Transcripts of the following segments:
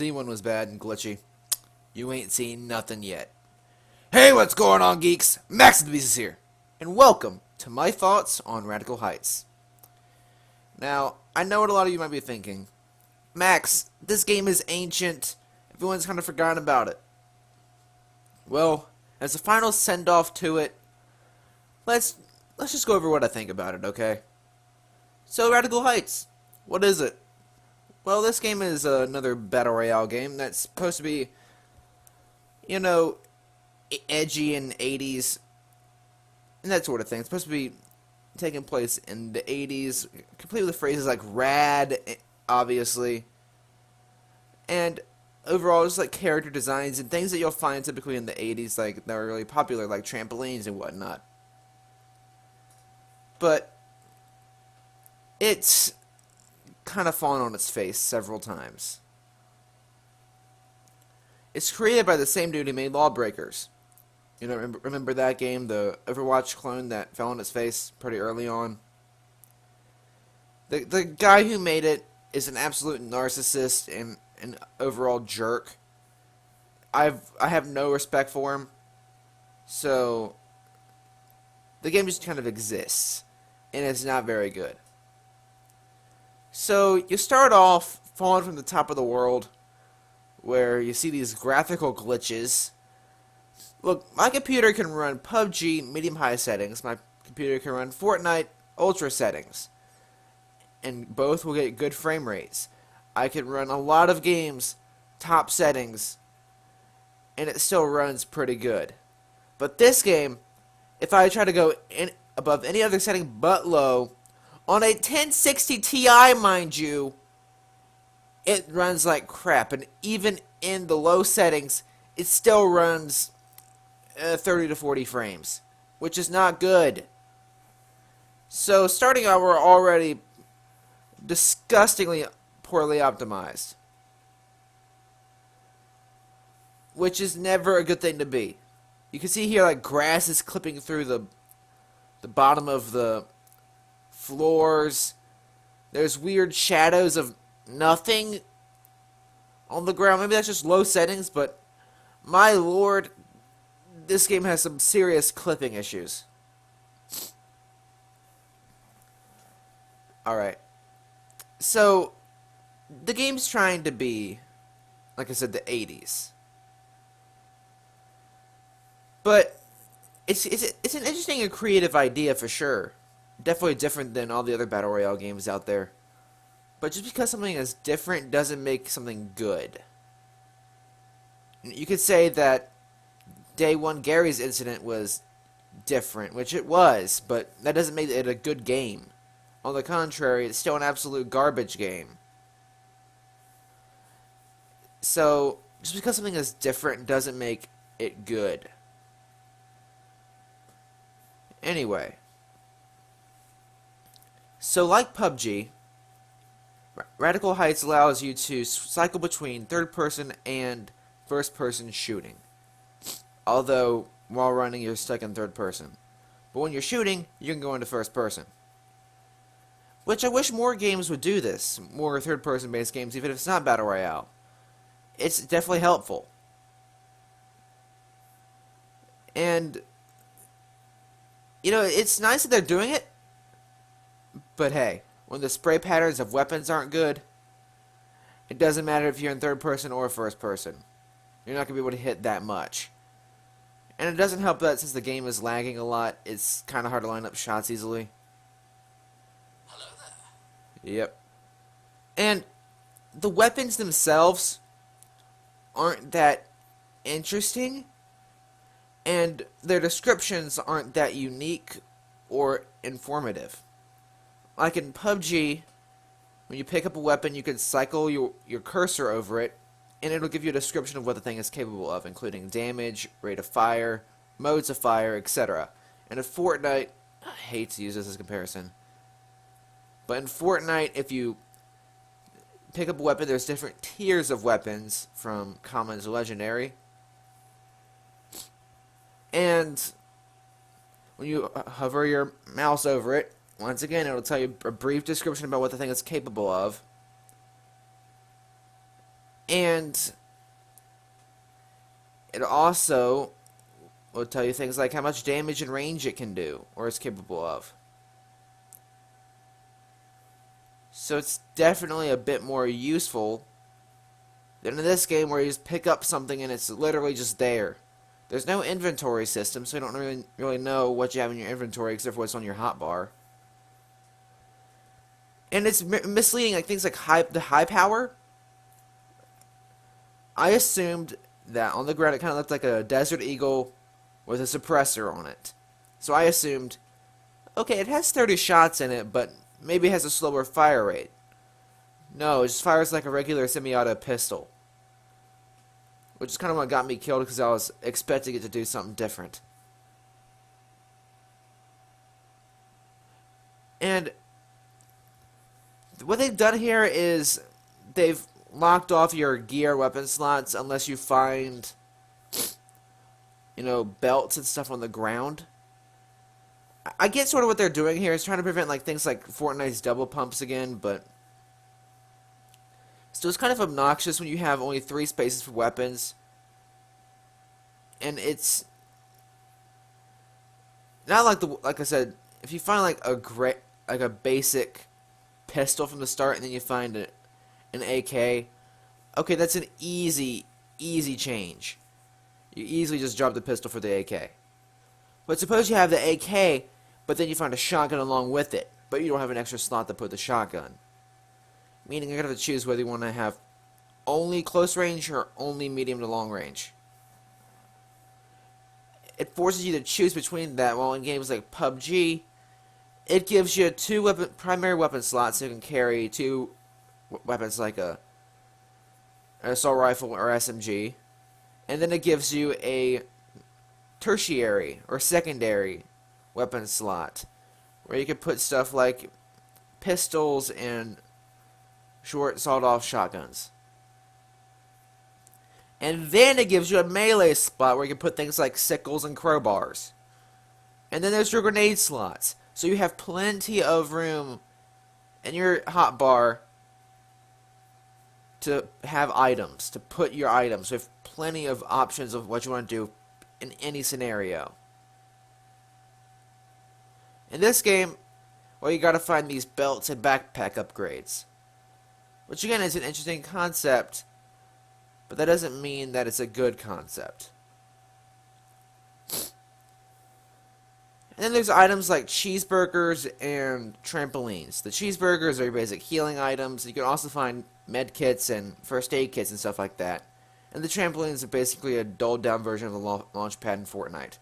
Anyone was bad and glitchy. You ain't seen nothing yet. Hey, what's going on, geeks? Maxusthebeast is here, and welcome to my thoughts on Radical Heights. Now, I know what a lot of you might be thinking. Max, this game is ancient. Everyone's kind of forgotten about it. Well, as a final send-off to it, let's just go over what I think about it, okay? So, Radical Heights, what is it? Well, this game is another Battle Royale game that's supposed to be, edgy in 80s, and that sort of thing. It's supposed to be taking place in the 80s, complete with phrases like rad, obviously, and overall, just like character designs and things that you'll find typically in the 80s, like that are really popular, like trampolines and whatnot. But it's kind of fallen on its face several times. It's created by the same dude who made Lawbreakers. You know, remember that game, the Overwatch clone that fell on its face pretty early on? The guy who made it is an absolute narcissist and an overall jerk. I have no respect for him. So the game just kind of exists, and it's not very good. So you start off falling from the top of the world, where you see these graphical glitches. Look, my computer can run PUBG medium-high settings. My computer can run Fortnite ultra settings, and both will get good frame rates. I can run a lot of games top settings, and it still runs pretty good. But this game, if I try to go above any other setting but low, on a 1060 Ti, mind you, it runs like crap. And even in the low settings, it still runs 30 to 40 frames, which is not good. So starting out, we're already disgustingly poorly optimized, which is never a good thing to be. You can see here, like, grass is clipping through the bottom of the floors. There's weird shadows of nothing on the ground. Maybe that's just low settings, but my lord, this game has some serious clipping issues. Alright. So, the game's trying to be, like I said, the 80s. But it's an interesting and creative idea for sure. Definitely different than all the other Battle Royale games out there. But just because something is different doesn't make something good. You could say that Day 1 Gary's incident was different, which it was, but that doesn't make it a good game. On the contrary, it's still an absolute garbage game. So, just because something is different doesn't make it good. Anyway. So, like PUBG, Radical Heights allows you to cycle between third-person and first-person shooting. Although, while running, you're stuck in third-person. But when you're shooting, you can go into first-person. Which I wish more games would do this. More third-person based games, even if it's not Battle Royale. It's definitely helpful. And, it's nice that they're doing it. But hey, when the spray patterns of weapons aren't good, it doesn't matter if you're in third person or first person. You're not going to be able to hit that much. And it doesn't help that since the game is lagging a lot, it's kind of hard to line up shots easily. Hello there. Yep. And the weapons themselves aren't that interesting, and their descriptions aren't that unique or informative. Like in PUBG, when you pick up a weapon, you can cycle your cursor over it, and it'll give you a description of what the thing is capable of, including damage, rate of fire, modes of fire, etc. And in Fortnite, I hate to use this as a comparison, but in Fortnite, if you pick up a weapon, there's different tiers of weapons, from common to legendary. And when you hover your mouse over it, once again, it'll tell you a brief description about what the thing is capable of. And it also will tell you things like how much damage and range it can do, or is capable of. So it's definitely a bit more useful than in this game where you just pick up something and it's literally just there. There's no inventory system, so you don't really know what you have in your inventory except for what's on your hotbar. And it's misleading, like things like the high power. I assumed that on the ground it kind of looked like a Desert Eagle with a suppressor on it. So I assumed, okay, it has 30 shots in it, but maybe it has a slower fire rate. No, it just fires like a regular semi-auto pistol. Which is kind of what got me killed because I was expecting it to do something different. And what they've done here is they've locked off your gear weapon slots unless you find, you know, belts and stuff on the ground. I get sort of what they're doing here is trying to prevent like things like Fortnite's double pumps again, but still it's kind of obnoxious when you have only 3 spaces for weapons. And it's not like I said, if you find like a basic pistol from the start and then you find an AK, okay, that's an easy change. You easily just drop the pistol for the AK. But suppose you have the AK, but then you find a shotgun along with it, but you don't have an extra slot to put the shotgun. Meaning you're going to have to choose whether you want to have only close range or only medium to long range. It forces you to choose between that, while in games like PUBG, it gives you 2 primary weapon slots so you can carry 2 weapons like an assault rifle or SMG. And then it gives you a tertiary or secondary weapon slot where you can put stuff like pistols and short sawed-off shotguns. And then it gives you a melee spot where you can put things like sickles and crowbars. And then there's your grenade slots. So you have plenty of room in your hotbar to have items, to put your items. So you have plenty of options of what you want to do in any scenario. In this game, well, you gotta find these belts and backpack upgrades. Which again is an interesting concept, but that doesn't mean that it's a good concept. And then there's items like cheeseburgers and trampolines. The cheeseburgers are your basic healing items. You can also find med kits and first aid kits and stuff like that. And the trampolines are basically a dulled down version of the launch pad in Fortnite.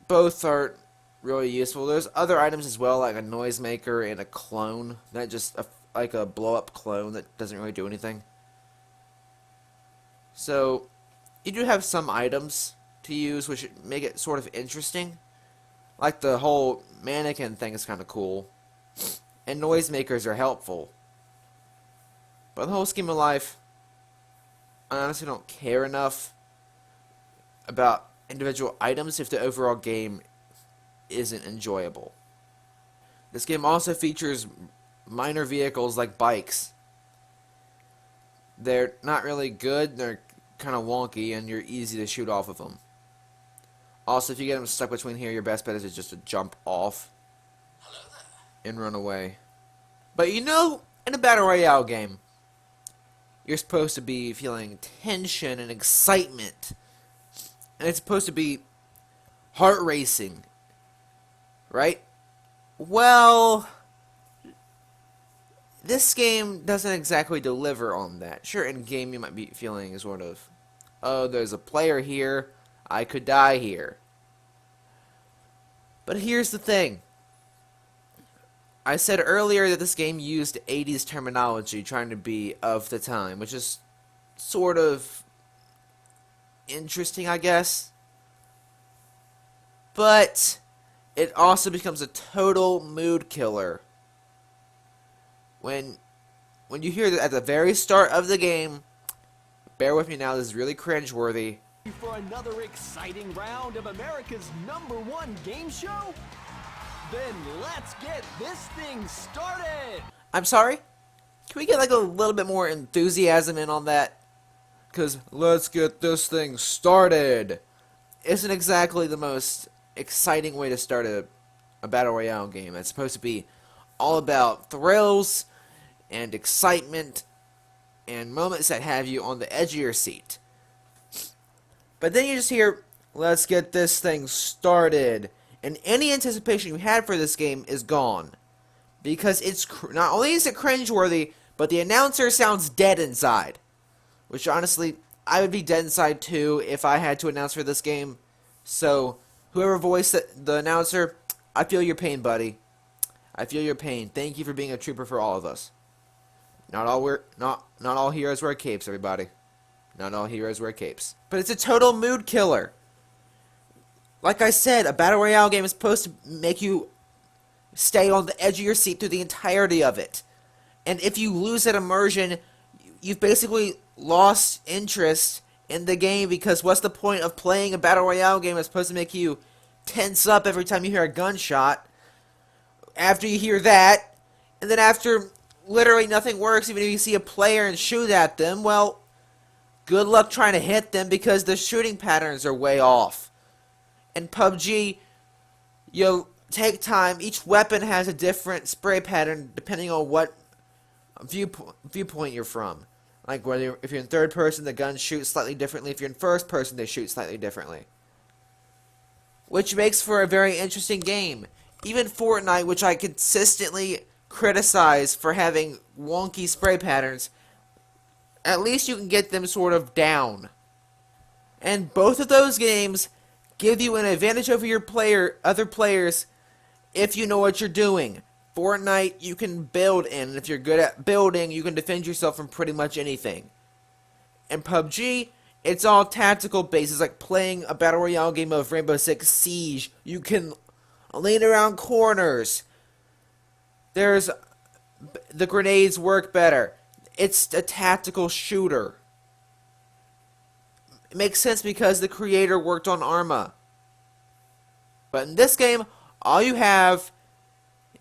Both are really useful. There's other items as well, like a noisemaker and a clone. That just like a blow up clone that doesn't really do anything. So you do have some items to use which make it sort of interesting. Like the whole mannequin thing is kind of cool. And noisemakers are helpful. But in the whole scheme of life, I honestly don't care enough about individual items if the overall game isn't enjoyable. This game also features minor vehicles like bikes. They're not really good, they're kind of wonky, and you're easy to shoot off of them. Also, if you get them stuck between here, your best bet is just to jump off and run away. But you know, in a Battle Royale game, you're supposed to be feeling tension and excitement. And it's supposed to be heart racing. Right? Well, this game doesn't exactly deliver on that. Sure, in game you might be feeling sort of, oh, there's a player here, I could die here. But here's the thing. I said earlier that this game used 80s terminology, trying to be of the time, which is sort of interesting, I guess. But it also becomes a total mood killer when you hear that at the very start of the game. Bear with me now, this is really cringeworthy. For another exciting round of America's #1 game show? Then let's get this thing started! I'm sorry? Can we get like a little bit more enthusiasm in on that? Because let's get this thing started isn't exactly the most exciting way to start a Battle Royale game. It's supposed to be all about thrills and excitement and moments that have you on the edge of your seat. But then you just hear, let's get this thing started. And any anticipation you had for this game is gone. Because it's not only is it cringeworthy, but the announcer sounds dead inside. Which honestly, I would be dead inside too if I had to announce for this game. So, whoever voiced the announcer, I feel your pain, buddy. I feel your pain. Thank you for being a trooper for all of us. Not all heroes wear capes, everybody. Not all heroes wear capes. But it's a total mood killer. Like I said, a Battle Royale game is supposed to make you stay on the edge of your seat through the entirety of it. And if you lose that immersion, you've basically lost interest in the game, because what's the point of playing a Battle Royale game that's supposed to make you tense up every time you hear a gunshot? After you hear that, and then after literally nothing works, even if you see a player and shoot at them, well, good luck trying to hit them because the shooting patterns are way off. In PUBG, you'll take time. Each weapon has a different spray pattern depending on what viewpoint you're from. Like if you're in third person, the guns shoot slightly differently. If you're in first person, they shoot slightly differently. Which makes for a very interesting game. Even Fortnite, which I consistently criticize for having wonky spray patterns, at least you can get them sort of down. And both of those games give you an advantage over your other players if you know what you're doing. Fortnite, you can build in, and if you're good at building, you can defend yourself from pretty much anything. In PUBG, it's all tactical based. It's like playing a Battle Royale game of Rainbow Six Siege. You can lean around corners. The grenades work better. It's a tactical shooter. It makes sense because the creator worked on Arma. But in this game, all you have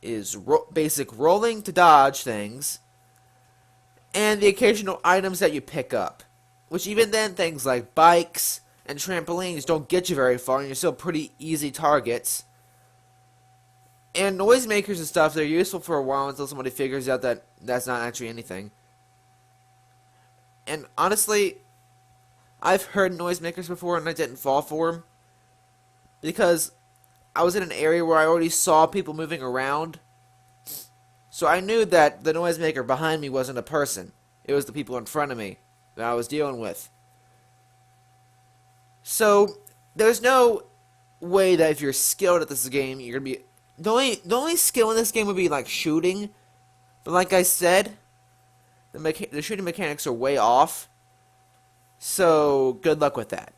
is basic rolling to dodge things, and the occasional items that you pick up. Which even then, things like bikes and trampolines don't get you very far, and you're still pretty easy targets. And noisemakers and stuff, they're useful for a while until somebody figures out that that's not actually anything. And honestly, I've heard noisemakers before and I didn't fall for them, because I was in an area where I already saw people moving around. So I knew that the noisemaker behind me wasn't a person. It was the people in front of me that I was dealing with. So there's no way that if you're skilled at this game, you're going to be... The only skill in this game would be like shooting. But like I said, the shooting mechanics are way off. So good luck with that.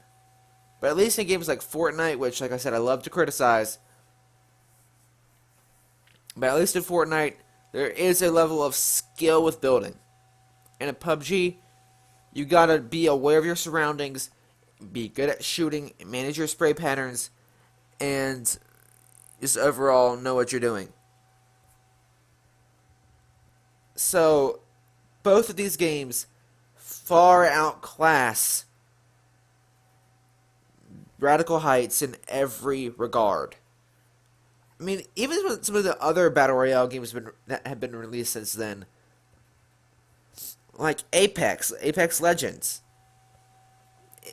But at least in games like Fortnite, which, like I said, I love to criticize, but at least in Fortnite, there is a level of skill with building. And in PUBG, you gotta be aware of your surroundings, be good at shooting, manage your spray patterns, and just overall know what you're doing. So, both of these games far outclass Radical Heights in every regard. I mean, even some of the other Battle Royale games that have been released since then, like Apex Legends,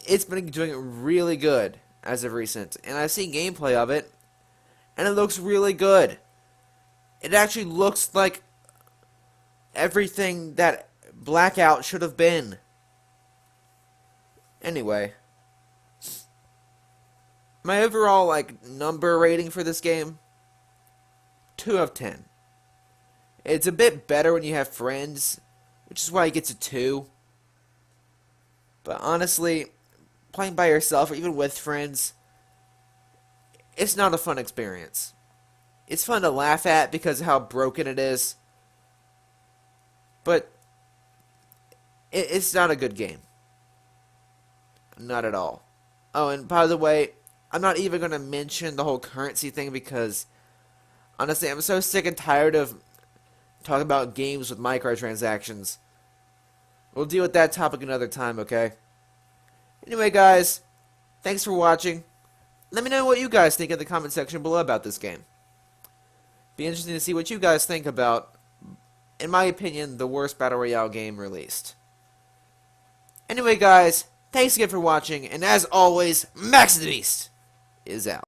it's been doing really good as of recent, and I've seen gameplay of it, and it looks really good. It actually looks like everything that Blackout should have been. Anyway, my overall number rating for this game, 2 out of 10. It's a bit better when you have friends, which is why it gets a 2. But honestly, playing by yourself or even with friends, it's not a fun experience. It's fun to laugh at because of how broken it is, but it's not a good game. Not at all. Oh, and by the way, I'm not even going to mention the whole currency thing because, honestly, I'm so sick and tired of talk about games with microtransactions. We'll deal with that topic another time, okay? Anyway, guys, thanks for watching. Let me know what you guys think in the comment section below about this game. Be interesting to see what you guys think about, in my opinion, the worst Battle Royale game released. Anyway, guys, thanks again for watching, and as always, Maxusthebeast is out.